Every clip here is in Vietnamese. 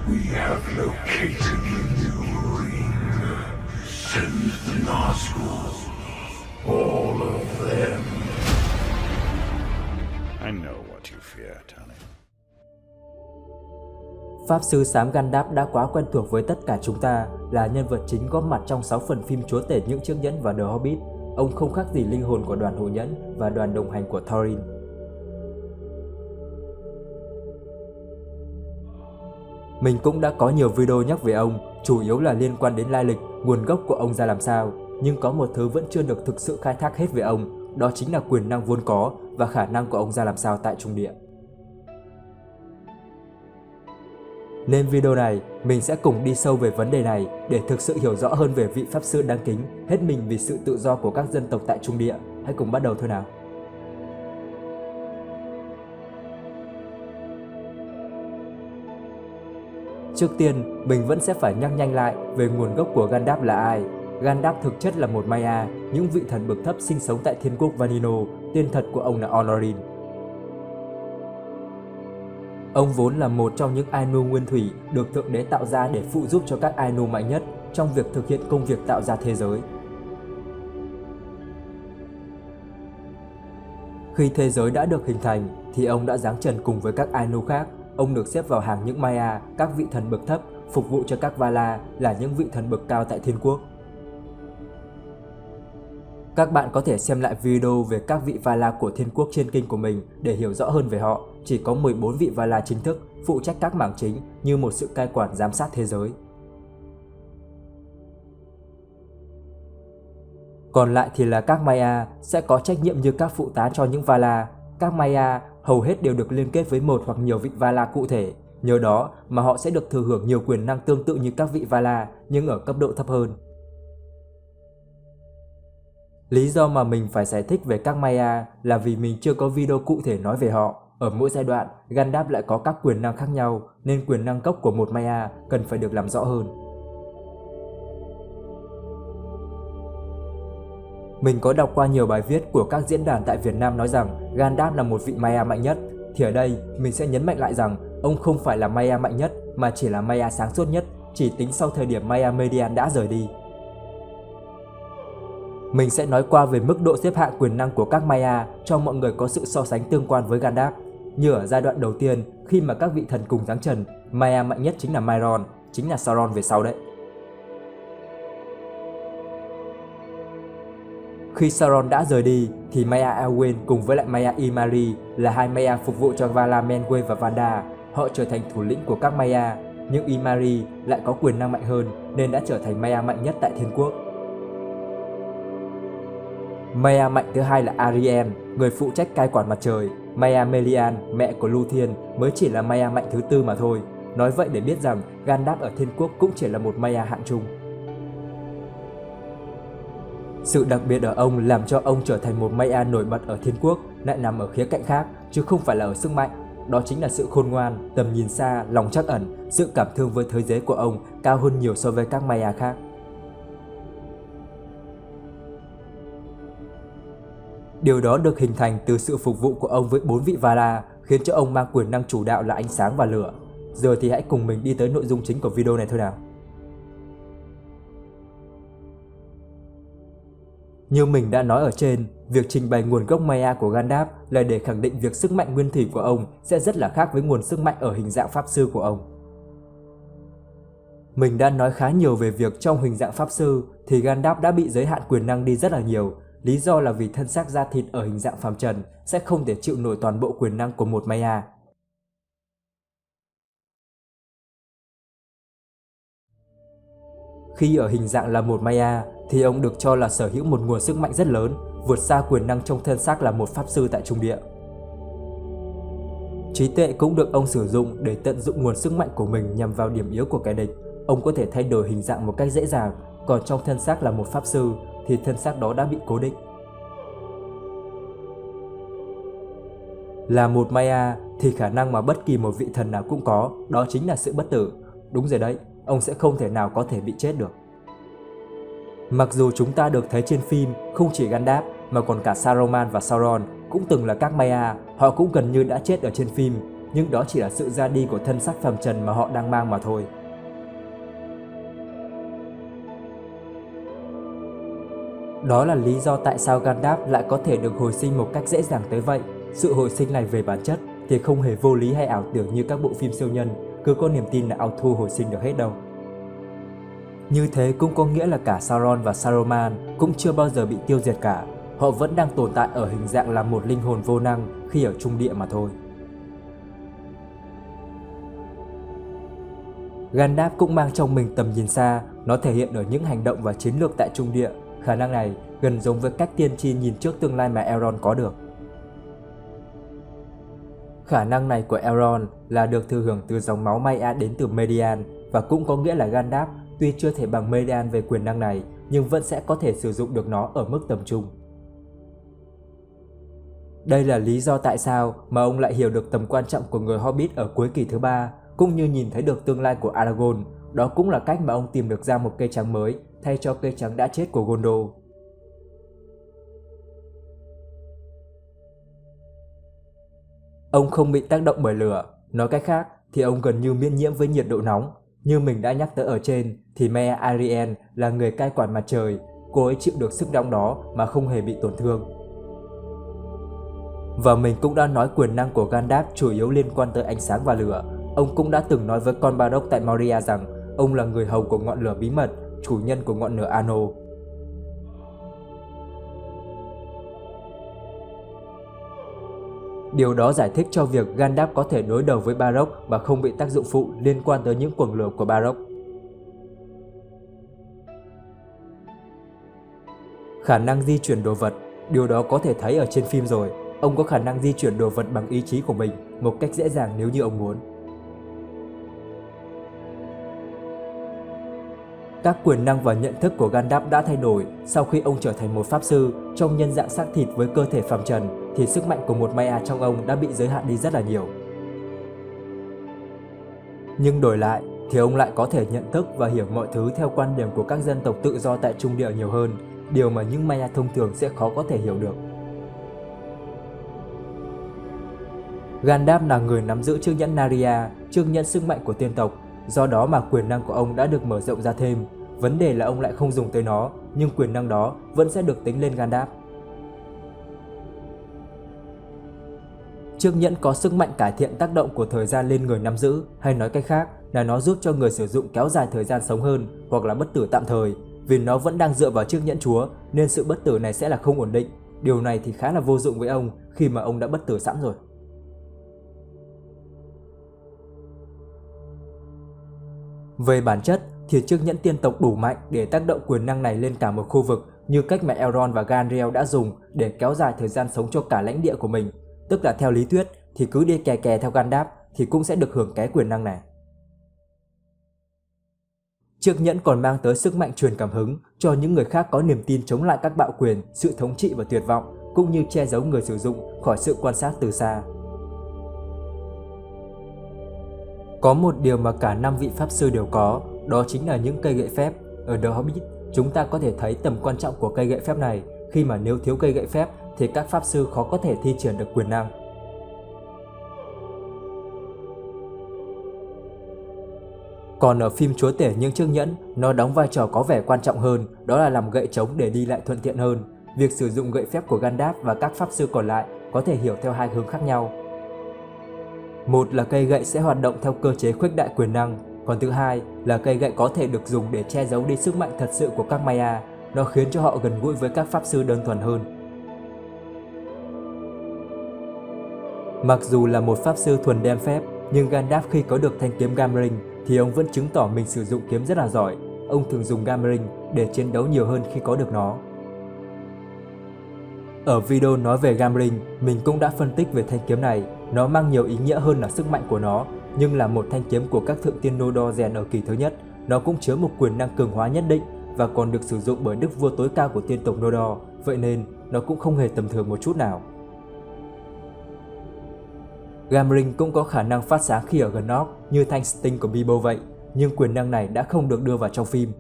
We have located the new ring. Send the Nazgûl. All of them. I know what you fear, Tony. Pháp sư xám Gandalf đã quá quen thuộc với tất cả chúng ta, là nhân vật chính góp mặt trong 6 phần phim Chúa tể những chiếc nhẫn và The Hobbit. Ông không khác gì linh hồn của đoàn hộ nhẫn và đoàn đồng hành của Thorin. Mình cũng đã có nhiều video nhắc về ông, chủ yếu là liên quan đến lai lịch, nguồn gốc của ông ra làm sao. Nhưng có một thứ vẫn chưa được thực sự khai thác hết về ông, đó chính là quyền năng vốn có và khả năng của ông ra làm sao tại Trung Địa. Nên video này, mình sẽ cùng đi sâu về vấn đề này để thực sự hiểu rõ hơn về vị Pháp sư đáng kính, hết mình vì sự tự do của các dân tộc tại Trung Địa. Hãy cùng bắt đầu thôi nào! Trước tiên, mình vẫn sẽ phải nhắc nhanh lại về nguồn gốc của Gandalf là ai. Gandalf thực chất là một Maya, những vị thần bậc thấp sinh sống tại thiên quốc Valinor, tên thật của ông là Honorin. Ông vốn là một trong những Ainu nguyên thủy được Thượng Đế tạo ra để phụ giúp cho các Ainu mạnh nhất trong việc thực hiện công việc tạo ra thế giới. Khi thế giới đã được hình thành, thì ông đã giáng trần cùng với các Ainu khác. Ông được xếp vào hàng những Maya, các vị thần bậc thấp, phục vụ cho các Vala là những vị thần bậc cao tại thiên quốc. Các bạn có thể xem lại video về các vị Vala của thiên quốc trên kênh của mình để hiểu rõ hơn về họ. Chỉ có 14 vị Vala chính thức phụ trách các mảng chính như một sự cai quản giám sát thế giới. Còn lại thì là các Maya sẽ có trách nhiệm như các phụ tá cho những Vala. Các Maya hầu hết đều được liên kết với một hoặc nhiều vị Vala cụ thể. Nhờ đó mà họ sẽ được thừa hưởng nhiều quyền năng tương tự như các vị Vala nhưng ở cấp độ thấp hơn. Lý do mà mình phải giải thích về các Maya là vì mình chưa có video cụ thể nói về họ. Ở mỗi giai đoạn, Gandalf lại có các quyền năng khác nhau nên quyền năng gốc của một Maya cần phải được làm rõ hơn. Mình có đọc qua nhiều bài viết của các diễn đàn tại Việt Nam nói rằng Gandalf là một vị Maya mạnh nhất. Thì ở đây, mình sẽ nhấn mạnh lại rằng ông không phải là Maya mạnh nhất mà chỉ là Maya sáng suốt nhất, chỉ tính sau thời điểm Maya Median đã rời đi. Mình sẽ nói qua về mức độ xếp hạng quyền năng của các Maya cho mọi người có sự so sánh tương quan với Gandalf. Như ở giai đoạn đầu tiên, khi mà các vị thần cùng giáng trần, Maya mạnh nhất chính là Mairon, chính là Sauron về sau đấy. Khi Sauron đã rời đi, thì Maya Elwyn cùng với lại Maya Imari là hai Maya phục vụ cho Vala Menwë và Vanda. Họ trở thành thủ lĩnh của các Maya, nhưng Imari lại có quyền năng mạnh hơn nên đã trở thành Maya mạnh nhất tại thiên quốc. Maya mạnh thứ hai là Arien, người phụ trách cai quản mặt trời. Maya Melian, mẹ của Lúthien, mới chỉ là Maya mạnh thứ tư mà thôi. Nói vậy để biết rằng Gandalf ở thiên quốc cũng chỉ là một Maya hạng trung. Sự đặc biệt ở ông làm cho ông trở thành một Maya nổi bật ở thiên quốc lại nằm ở khía cạnh khác, chứ không phải là ở sức mạnh. Đó chính là sự khôn ngoan, tầm nhìn xa, lòng trắc ẩn, sự cảm thương với thế giới của ông cao hơn nhiều so với các Maya khác. Điều đó được hình thành từ sự phục vụ của ông với 4 vị Vala, khiến cho ông mang quyền năng chủ đạo là ánh sáng và lửa. Giờ thì hãy cùng mình đi tới nội dung chính của video này thôi nào. Như mình đã nói ở trên, việc trình bày nguồn gốc Maya của Gandalf là để khẳng định việc sức mạnh nguyên thủy của ông sẽ rất là khác với nguồn sức mạnh ở hình dạng pháp sư của ông. Mình đã nói khá nhiều về việc trong hình dạng pháp sư thì Gandalf đã bị giới hạn quyền năng đi rất là nhiều. Lý do là vì thân xác da thịt ở hình dạng phàm trần sẽ không thể chịu nổi toàn bộ quyền năng của một Maya. Khi ở hình dạng là một Maya thì ông được cho là sở hữu một nguồn sức mạnh rất lớn, vượt xa quyền năng trong thân xác là một pháp sư tại Trung Địa. Trí tuệ cũng được ông sử dụng để tận dụng nguồn sức mạnh của mình nhằm vào điểm yếu của kẻ địch. Ông có thể thay đổi hình dạng một cách dễ dàng, còn trong thân xác là một pháp sư thì thân xác đó đã bị cố định. Là một Maya thì khả năng mà bất kỳ một vị thần nào cũng có, đó chính là sự bất tử. Đúng rồi đấy, ông sẽ không thể nào có thể bị chết được. Mặc dù chúng ta được thấy trên phim không chỉ Gandalf mà còn cả Saruman và Sauron cũng từng là các Maya, họ cũng gần như đã chết ở trên phim. nhưng đó chỉ là sự ra đi của thân xác phàm trần mà họ đang mang mà thôi. Đó là lý do tại sao Gandalf lại có thể được hồi sinh một cách dễ dàng tới vậy. Sự hồi sinh này về bản chất thì không hề vô lý hay ảo tưởng như các bộ phim siêu nhân, cứ có niềm tin là auto hồi sinh được hết đâu. Như thế cũng có nghĩa là cả Sauron và Saruman cũng chưa bao giờ bị tiêu diệt cả. Họ vẫn đang tồn tại ở hình dạng là một linh hồn vô năng khi ở trung địa mà thôi. Gandalf cũng mang trong mình tầm nhìn xa, nó thể hiện ở những hành động và chiến lược tại trung địa. Khả năng này gần giống với cách tiên tri nhìn trước tương lai mà Elrond có được. Khả năng này của Elrond là được thừa hưởng từ dòng máu Maiar đến từ Merian, và cũng có nghĩa là Gandalf tuy chưa thể bằng Merian về quyền năng này nhưng vẫn sẽ có thể sử dụng được nó ở mức tầm trung. Đây là lý do tại sao mà ông lại hiểu được tầm quan trọng của người Hobbit ở cuối kỳ thứ 3, cũng như nhìn thấy được tương lai của Aragorn. Đó cũng là cách mà ông tìm được ra một cây trắng mới thay cho cây trắng đã chết của Gondor. Ông không bị tác động bởi lửa, nói cách khác thì ông gần như miễn nhiễm với nhiệt độ nóng. Như mình đã nhắc tới ở trên thì Maya Ariel là người cai quản mặt trời, cô ấy chịu được sức nóng đó mà không hề bị tổn thương. Và mình cũng đã nói quyền năng của Gandalf chủ yếu liên quan tới ánh sáng và lửa. Ông cũng đã từng nói với con Bardock tại Moria rằng ông là người hầu của ngọn lửa bí mật, chủ nhân của ngọn lửa Ano. Điều đó giải thích cho việc Gandalf có thể đối đầu với Bardock mà không bị tác dụng phụ liên quan tới những quầng lửa của Bardock. Khả năng di chuyển đồ vật, điều đó có thể thấy ở trên phim rồi. Ông có khả năng di chuyển đồ vật bằng ý chí của mình một cách dễ dàng nếu như ông muốn. Các quyền năng và nhận thức của Gandalf đã thay đổi sau khi ông trở thành một pháp sư. Trong nhân dạng xác thịt với cơ thể phàm trần thì sức mạnh của một Maiar trong ông đã bị giới hạn đi rất là nhiều. Nhưng đổi lại thì ông lại có thể nhận thức và hiểu mọi thứ theo quan điểm của các dân tộc tự do tại trung địa nhiều hơn, điều mà những Maiar thông thường sẽ khó có thể hiểu được. Gandalf là người nắm giữ chiếc nhẫn Narya, chiếc nhẫn sức mạnh của tiên tộc, do đó mà quyền năng của ông đã được mở rộng ra thêm. Vấn đề là ông lại không dùng tới nó, nhưng quyền năng đó vẫn sẽ được tính lên Gandalf. Chiếc nhẫn có sức mạnh cải thiện tác động của thời gian lên người nắm giữ, hay nói cách khác là nó giúp cho người sử dụng kéo dài thời gian sống hơn hoặc là bất tử tạm thời. Vì nó vẫn đang dựa vào chiếc nhẫn chúa nên sự bất tử này sẽ là không ổn định. Điều này thì khá là vô dụng với ông khi mà ông đã bất tử sẵn rồi. Về bản chất thì chiếc nhẫn tiên tộc đủ mạnh để tác động quyền năng này lên cả một khu vực, như cách mà Elrond và Galadriel đã dùng để kéo dài thời gian sống cho cả lãnh địa của mình. Tức là theo lý thuyết thì cứ đi kè kè theo Gandalf thì cũng sẽ được hưởng cái quyền năng này. Chiếc nhẫn còn mang tới sức mạnh truyền cảm hứng cho những người khác có niềm tin chống lại các bạo quyền, sự thống trị và tuyệt vọng, cũng như che giấu người sử dụng khỏi sự quan sát từ xa. Có một điều mà cả 5 vị pháp sư đều có, đó chính là những cây gậy phép. Ở The Hobbit, chúng ta có thể thấy tầm quan trọng của cây gậy phép này, khi mà nếu thiếu cây gậy phép thì các pháp sư khó có thể thi triển được quyền năng. Còn ở phim Chúa tể những chiếc nhẫn, nó đóng vai trò có vẻ quan trọng hơn, đó là làm gậy trống để đi lại thuận tiện hơn. Việc sử dụng gậy phép của Gandalf và các pháp sư còn lại có thể hiểu theo hai hướng khác nhau. Một là cây gậy sẽ hoạt động theo cơ chế khuếch đại quyền năng, còn thứ hai là cây gậy có thể được dùng để che giấu đi sức mạnh thật sự của các Maiar. Nó khiến cho họ gần gũi với các pháp sư đơn thuần hơn. Mặc dù là một pháp sư thuần đem phép, nhưng Gandalf khi có được thanh kiếm Gamring thì ông vẫn chứng tỏ mình sử dụng kiếm rất là giỏi. Ông thường dùng Gamring để chiến đấu nhiều hơn khi có được nó. Ở video nói về Gamring, mình cũng đã phân tích về thanh kiếm này. Nó mang nhiều ý nghĩa hơn là sức mạnh của nó, nhưng là một thanh kiếm của các thượng tiên Noldor rèn ở kỳ thứ nhất. Nó cũng chứa một quyền năng cường hóa nhất định và còn được sử dụng bởi đức vua tối cao của tiên tộc Noldor, vậy nên nó cũng không hề tầm thường một chút nào. Gamring cũng có khả năng phát sáng khi ở gần Orc như thanh Sting của Bilbo vậy, nhưng quyền năng này đã không được đưa vào trong phim.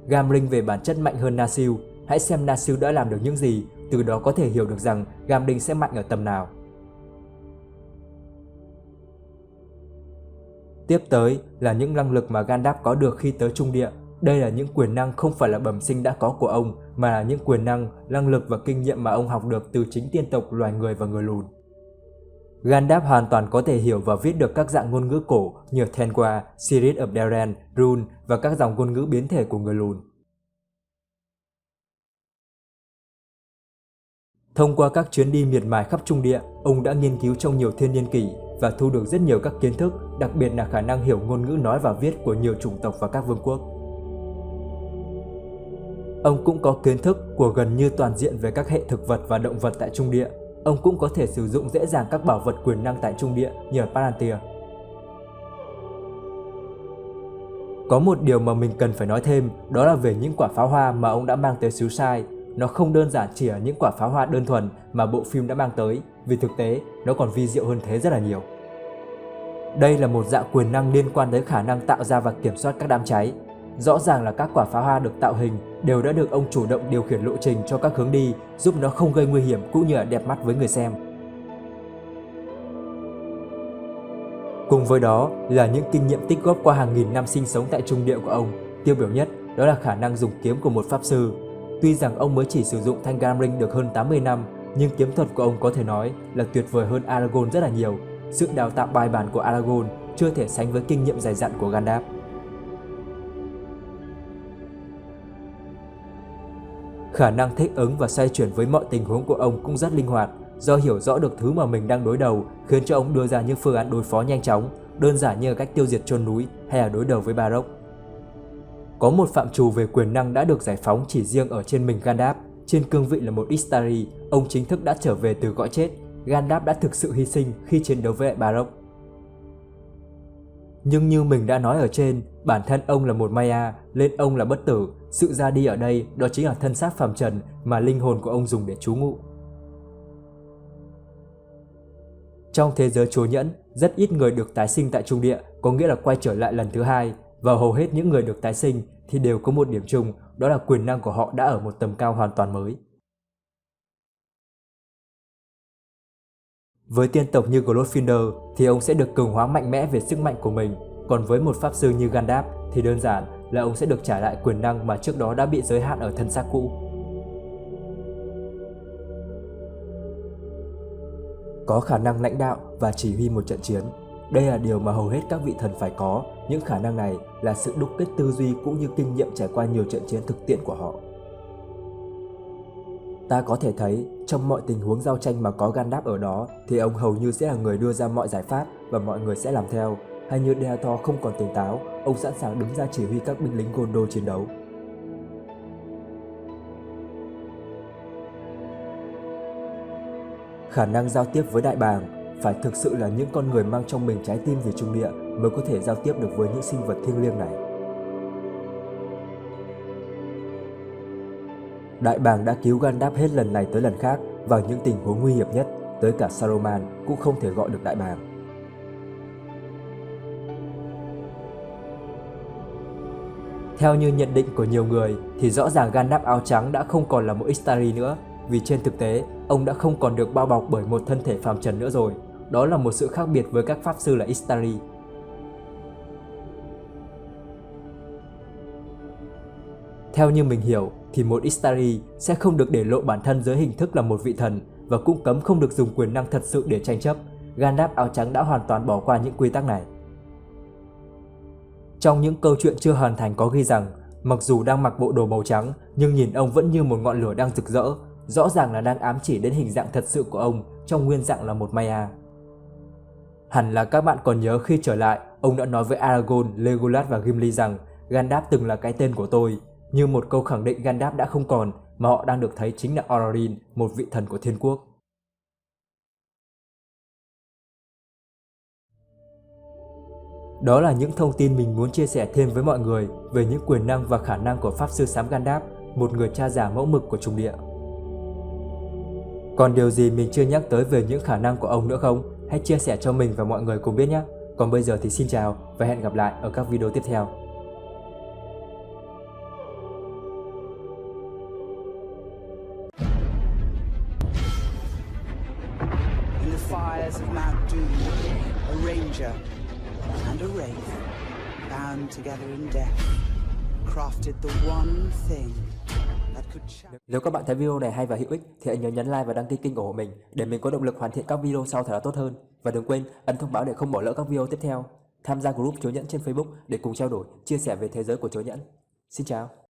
Gamring về bản chất mạnh hơn Narsil, hãy xem Narsil đã làm được những gì, từ đó có thể hiểu được rằng Gamring sẽ mạnh ở tầm nào. Tiếp tới là những năng lực mà Gandalf có được khi tới Trung Địa. Đây là những quyền năng không phải là bẩm sinh đã có của ông, mà là những quyền năng, năng lực và kinh nghiệm mà ông học được từ chính tiên tộc loài người và người lùn. Gandalf hoàn toàn có thể hiểu và viết được các dạng ngôn ngữ cổ như Tengwa, Sirit of Daren, Rune và các dòng ngôn ngữ biến thể của người lùn. Thông qua các chuyến đi miệt mài khắp Trung Địa, ông đã nghiên cứu trong nhiều thiên niên kỷ và thu được rất nhiều các kiến thức, đặc biệt là khả năng hiểu ngôn ngữ nói và viết của nhiều chủng tộc và các vương quốc. Ông cũng có kiến thức của gần như toàn diện về các hệ thực vật và động vật tại Trung Địa. Ông cũng có thể sử dụng dễ dàng các bảo vật quyền năng tại Trung Địa như ở Palantir. Có một điều mà mình cần phải nói thêm, đó là về những quả pháo hoa mà ông đã mang tới xứ Sai. Nó không đơn giản chỉ là những quả pháo hoa đơn thuần mà bộ phim đã mang tới, vì thực tế nó còn vi diệu hơn thế rất là nhiều. Đây là một dạng quyền năng liên quan tới khả năng tạo ra và kiểm soát các đám cháy. Rõ ràng là các quả pháo hoa được tạo hình đều đã được ông chủ động điều khiển lộ trình cho các hướng đi, giúp nó không gây nguy hiểm cũng như là đẹp mắt với người xem. Cùng với đó là những kinh nghiệm tích góp qua hàng nghìn năm sinh sống tại Trung Địa của ông. Tiêu biểu nhất đó là khả năng dùng kiếm của một pháp sư. Tuy rằng ông mới chỉ sử dụng thanh Glamring được hơn 80 năm, nhưng kiếm thuật của ông có thể nói là tuyệt vời hơn Aragorn rất là nhiều. Sự đào tạo bài bản của Aragorn chưa thể sánh với kinh nghiệm dày dặn của Gandalf. Khả năng thích ứng và xoay chuyển với mọi tình huống của ông cũng rất linh hoạt, do hiểu rõ được thứ mà mình đang đối đầu khiến cho ông đưa ra những phương án đối phó nhanh chóng, đơn giản như cách tiêu diệt chôn núi hay là đối đầu với Barok. Có một phạm trù về quyền năng đã được giải phóng chỉ riêng ở trên mình Gandalf. Trên cương vị là một Istari, ông chính thức đã trở về từ cõi chết. Gandalf đã thực sự hy sinh khi chiến đấu với Barok. Nhưng như mình đã nói ở trên, bản thân ông là một Maya, nên ông là bất tử. Sự ra đi ở đây đó chính là thân xác phàm trần mà linh hồn của ông dùng để trú ngụ. Trong thế giới Chúa Nhẫn, rất ít người được tái sinh tại Trung Địa, có nghĩa là quay trở lại lần thứ hai. Và hầu hết những người được tái sinh thì đều có một điểm chung, đó là quyền năng của họ đã ở một tầm cao hoàn toàn mới. Với tiên tộc như Glorfindel thì ông sẽ được cường hóa mạnh mẽ về sức mạnh của mình, còn với một pháp sư như Gandalf thì đơn giản là ông sẽ được trả lại quyền năng mà trước đó đã bị giới hạn ở thân xác cũ. Có khả năng lãnh đạo và chỉ huy một trận chiến. Đây là điều mà hầu hết các vị thần phải có. Những khả năng này là sự đúc kết tư duy cũng như kinh nghiệm trải qua nhiều trận chiến thực tiễn của họ. Ta có thể thấy trong mọi tình huống giao tranh mà có Gandalf ở đó thì ông hầu như sẽ là người đưa ra mọi giải pháp và mọi người sẽ làm theo. Hay như Denethor không còn tỉnh táo, ông sẵn sàng đứng ra chỉ huy các binh lính Gondor chiến đấu. Khả năng giao tiếp với đại bàng. Phải thực sự là những con người mang trong mình trái tim vì Trung Địa mới có thể giao tiếp được với những sinh vật thiêng liêng này. Đại bàng đã cứu Gandalf hết lần này tới lần khác vào những tình huống nguy hiểm nhất, tới cả Saruman cũng không thể gọi được đại bàng. Theo như nhận định của nhiều người thì rõ ràng Gandalf áo trắng đã không còn là một Istari nữa, vì trên thực tế ông đã không còn được bao bọc bởi một thân thể phàm trần nữa rồi. Đó là một sự khác biệt với các pháp sư là Istari. Theo như mình hiểu thì một Istari sẽ không được để lộ bản thân dưới hình thức là một vị thần và cũng cấm không được dùng quyền năng thật sự để tranh chấp. Gandalf áo trắng đã hoàn toàn bỏ qua những quy tắc này. Trong những câu chuyện chưa hoàn thành có ghi rằng mặc dù đang mặc bộ đồ màu trắng nhưng nhìn ông vẫn như một ngọn lửa đang rực rỡ, rõ ràng là đang ám chỉ đến hình dạng thật sự của ông trong nguyên dạng là một Maya. Hẳn là các bạn còn nhớ khi trở lại, ông đã nói với Aragorn, Legolas và Gimli rằng Gandalf từng là cái tên của tôi, như một câu khẳng định Gandalf đã không còn mà họ đang được thấy chính là Ororin, một vị thần của thiên quốc. Đó là những thông tin mình muốn chia sẻ thêm với mọi người về những quyền năng và khả năng của Pháp Sư Xám Gandalf, một người cha già mẫu mực của Trung Địa. Còn điều gì mình chưa nhắc tới về những khả năng của ông nữa không? Hãy chia sẻ cho mình và mọi người cùng biết nhé! Còn bây giờ thì xin chào và hẹn gặp lại ở các video tiếp theo. In the fires of Mount Doom, a ranger and a wraith, bound together in death, crafted the one thing that could Nếu các bạn thấy video này hay và hữu ích thì hãy nhớ nhấn like và đăng ký kênh ủng hộ mình để mình có động lực hoàn thiện các video sau thật là tốt hơn. Và đừng quên ấn thông báo để không bỏ lỡ các video tiếp theo. Tham gia group Chối Nhẫn trên Facebook để cùng trao đổi, chia sẻ về thế giới của Chối Nhẫn. Xin chào.